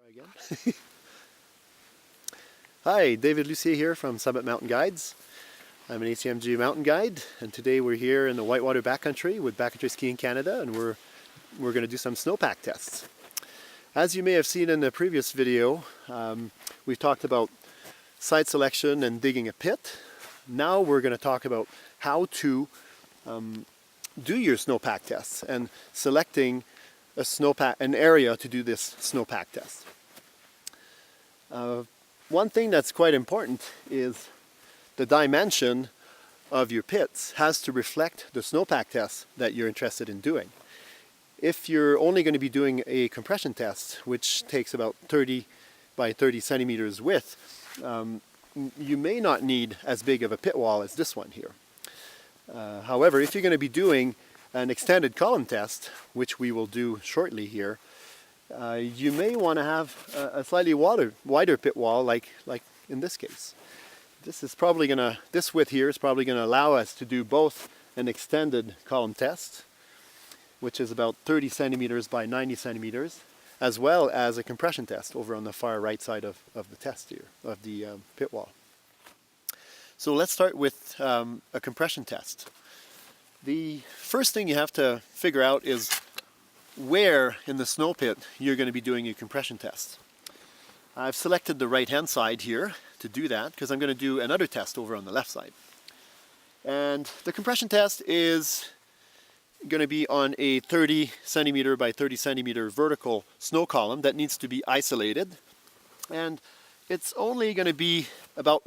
Again. Hi, David Lucier here from Summit Mountain Guides. I'm an ACMG mountain guide, and today we're here in the whitewater backcountry with Backcountry Skiing Canada, and we're going to do some snowpack tests. As you may have seen in the previous video, we've talked about site selection and digging a pit. Now we're going to talk about how to do your snowpack tests and selecting an area to do this snowpack test. One thing that's quite important is the dimension of your pits has to reflect the snowpack test that you're interested in doing. If you're only going to be doing a compression test, which takes about 30 by 30 centimeters width, you may not need as big of a pit wall as this one here. However, if you're going to be doing an extended column test, which we will do shortly here, you may want to have a slightly wider pit wall, like in this case. This width here is probably going to allow us to do both an extended column test, which is about 30 centimeters by 90 centimeters, as well as a compression test over on the far right side of the test here, of the pit wall. So let's start with a compression test. The first thing you have to figure out is where in the snow pit you're going to be doing your compression test. I've selected the right hand side here to do that because I'm going to do another test over on the left side. And the compression test is going to be on a 30 centimeter by 30 centimeter vertical snow column that needs to be isolated, and it's only going to be about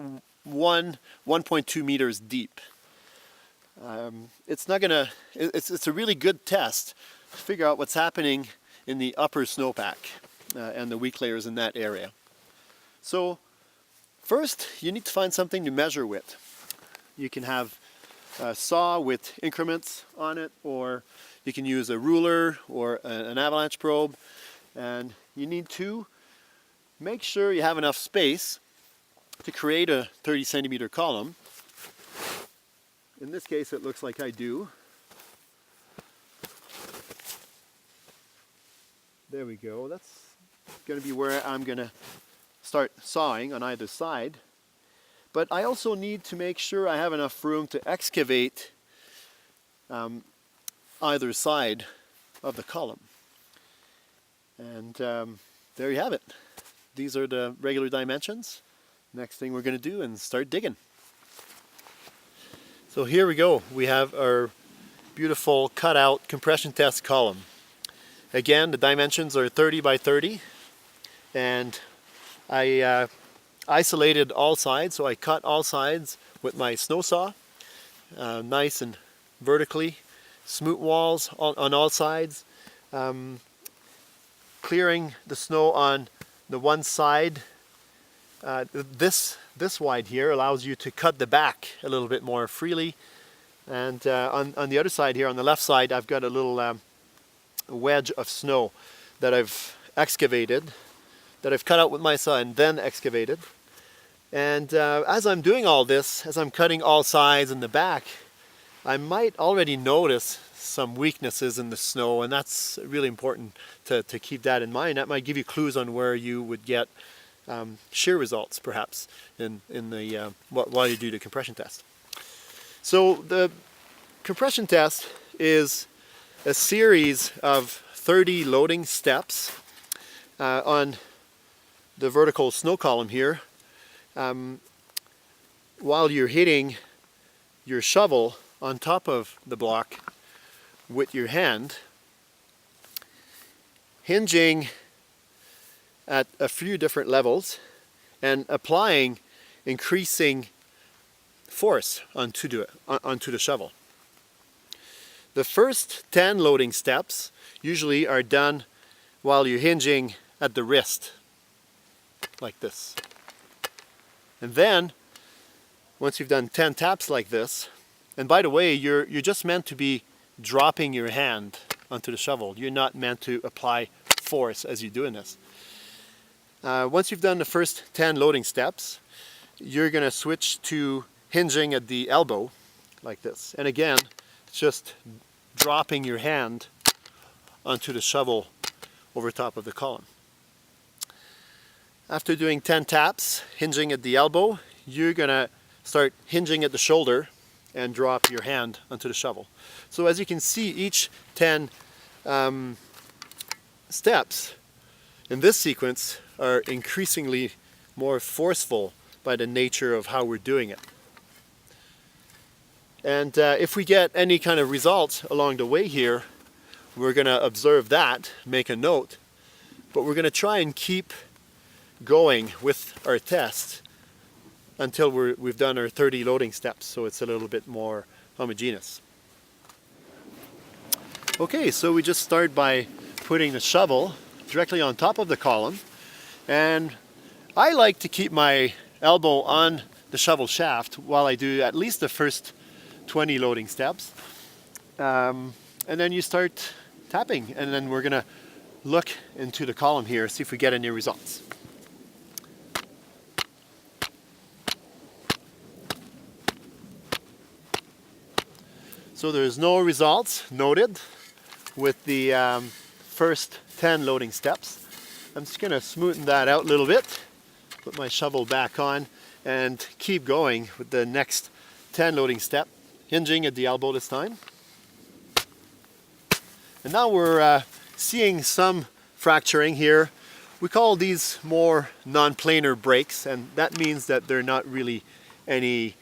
1.2 meters deep. It's a really good test to figure out what's happening in the upper snowpack and the weak layers in that area. So first you need to find something to measure with. You can have a saw with increments on it, or you can use a ruler or an avalanche probe, and you need to make sure you have enough space to create a 30 centimeter column. In this case it looks like I do. There we go. That's going to be where I'm going to start sawing on either side. But I also need to make sure I have enough room to excavate either side of the column. And there you have it. These are the regular dimensions. Next thing we're going to do is start digging. So here we go. We have our beautiful cutout compression test column. Again, the dimensions are 30 by 30, and I isolated all sides, so I cut all sides with my snow saw, nice and vertically, smoot walls on all sides, clearing the snow on the one side. This wide here allows you to cut the back a little bit more freely, and on the other side here, on the left side, I've got a little wedge of snow that I've excavated, that I've cut out with my saw and then excavated. And as I'm doing all this, as I'm cutting all sides in the back, I might already notice some weaknesses in the snow, and that's really important to keep that in mind. That might give you clues on where you would get shear results, perhaps, while you do the compression test. So the compression test is a series of 30 loading steps on the vertical snow column here, while you're hitting your shovel on top of the block with your hand, hinging at a few different levels and applying increasing force onto the shovel. The first 10 loading steps usually are done while you're hinging at the wrist, like this. And then, once you've done 10 taps like this, and by the way, you're just meant to be dropping your hand onto the shovel. You're not meant to apply force as you're doing this. Once you've done the first 10 loading steps, you're going to switch to hinging at the elbow, like this. And again, it's just dropping your hand onto the shovel over top of the column. After doing 10 taps, hinging at the elbow, you're gonna start hinging at the shoulder and drop your hand onto the shovel. So as you can see, each 10 steps in this sequence are increasingly more forceful by the nature of how we're doing it. And if we get any kind of results along the way here, we're going to observe that, make a note, but we're going to try and keep going with our test until we've done our 30 loading steps, so it's a little bit more homogeneous. Okay, so we just start by putting the shovel directly on top of the column, and I like to keep my elbow on the shovel shaft while I do at least the first 20 loading steps, and then you start tapping, and then we're gonna look into the column here, see if we get any results. So there's no results noted with the first 10 loading steps. I'm just going to smoothen that out a little bit, put my shovel back on, and keep going with the next 10 loading step, hinging at the elbow this time. And now we're seeing some fracturing here. We call these more non-planar breaks, and that means that they're not really any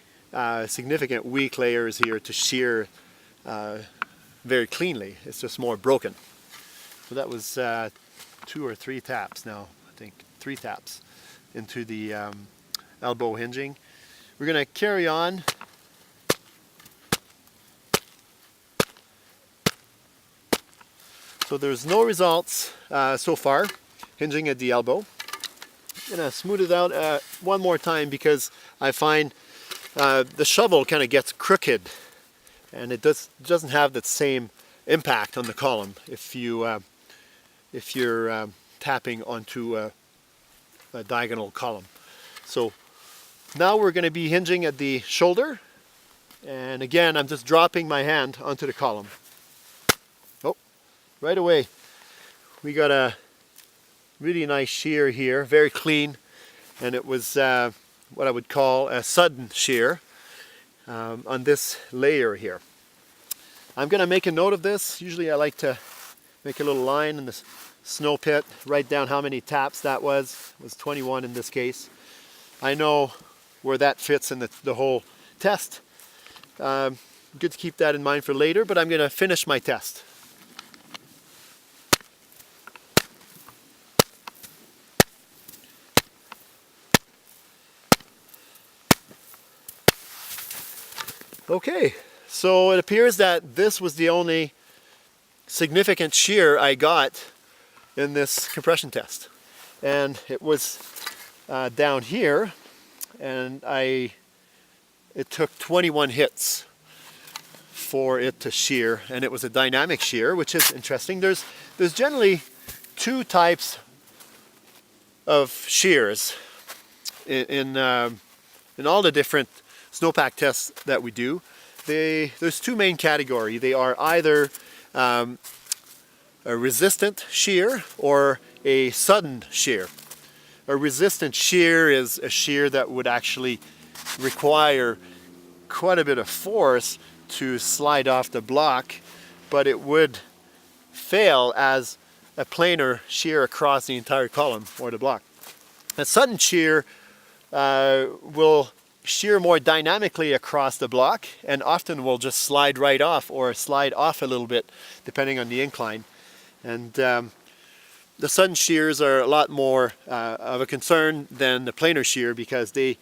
significant weak layers here to shear very cleanly. It's just more broken. So that was 2 or 3 taps now, I think 3 taps into the elbow hinging. We're going to carry on. So there's no results so far, hinging at the elbow. I'm going to smooth it out one more time because I find the shovel kind of gets crooked, and it doesn't have that same impact on the column if you're tapping onto a diagonal column. So now we're going to be hinging at the shoulder, and again I'm just dropping my hand onto the column. Oh, right away we got a really nice shear here, very clean, and it was what I would call a sudden shear on this layer here. I'm going to make a note of this. Usually I like to make a little line in the snow pit, write down how many taps that was. It was 21 in this case. I know where that fits in the whole test. Good to keep that in mind for later, but I'm going to finish my test. Okay, so it appears that this was the only significant shear I got in this compression test. And it was down here, and it took 21 hits for it to shear, and it was a dynamic shear, which is interesting. There's generally 2 types of shears in all the different snowpack tests that we do. There's 2 main categories. They are either a resistant shear or a sudden shear. A resistant shear is a shear that would actually require quite a bit of force to slide off the block, but it would fail as a planar shear across the entire column or the block. A sudden shear will shear more dynamically across the block, and often will just slide right off or slide off a little bit depending on the incline. And the sudden shears are a lot more of a concern than the planar shear, because they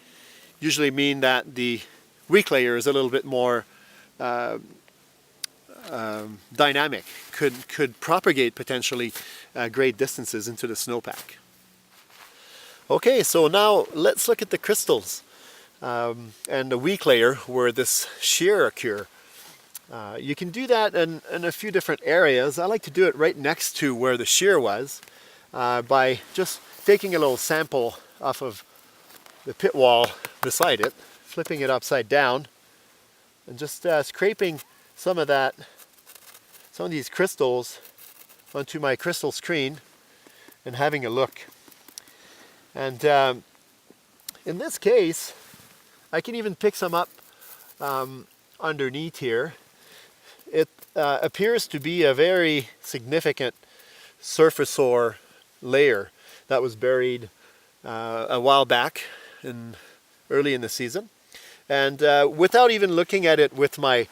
usually mean that the weak layer is a little bit more dynamic, could propagate potentially great distances into the snowpack. Okay, so now let's look at the crystals and the weak layer where this shear occur. You can do that in a few different areas. I like to do it right next to where the shear was by just taking a little sample off of the pit wall beside it, flipping it upside down, and just scraping some of these crystals onto my crystal screen and having a look. And in this case, I can even pick some up underneath here. It appears to be a very significant surface-ore layer that was buried a while back, early in the season. And without even looking at it with my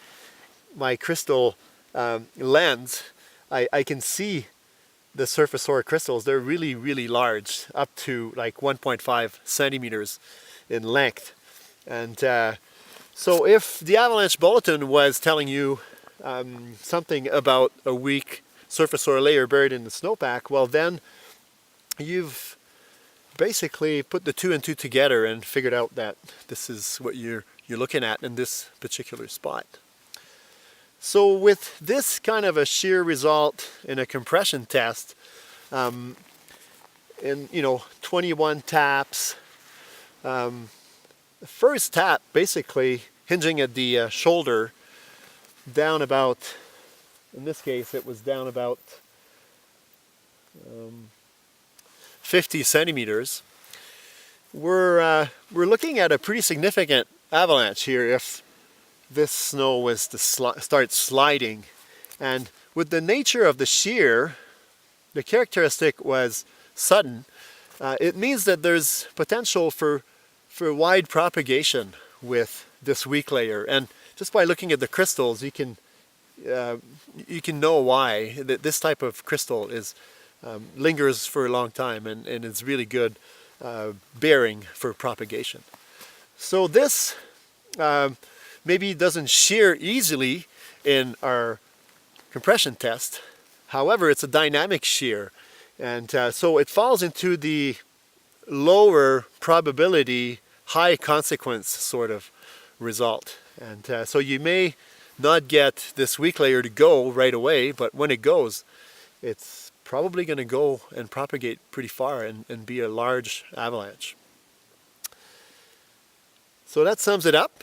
crystal lens, I can see the surface-ore crystals. They're really, really large, up to like 1.5 centimeters in length. And so if the avalanche bulletin was telling you something about a weak surface-ore layer buried in the snowpack, well then you've basically put the two and two together and figured out that this is what you're looking at in this particular spot. So with this kind of a shear result in a compression test, in 21 taps, the first tap basically hinging at the shoulder down about, in this case it was down about 50 centimeters. We're looking at a pretty significant avalanche here if this snow was to start sliding. And with the nature of the shear, the characteristic was sudden. It means that there's potential for wide propagation with this weak layer. And just by looking at the crystals, you can know why this type of crystal lingers for a long time and is really good bearing for propagation. So this maybe doesn't shear easily in our compression test. However, it's a dynamic shear, and so it falls into the lower probability, high consequence sort of result. And so you may not get this weak layer to go right away, but when it goes, it's probably going to go and propagate pretty far and be a large avalanche. So that sums it up.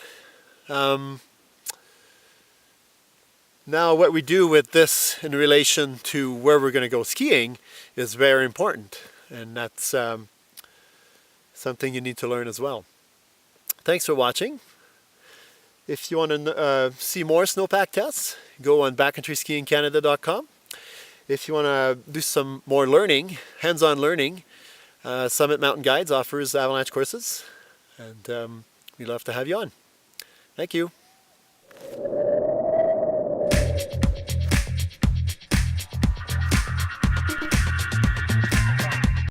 Now what we do with this in relation to where we're going to go skiing is very important, and that's something you need to learn as well. Thanks for watching. If you want to see more snowpack tests, go on backcountryskiingcanada.com. If you want to do some more learning, hands-on learning, Summit Mountain Guides offers avalanche courses, and we'd love to have you on. Thank you.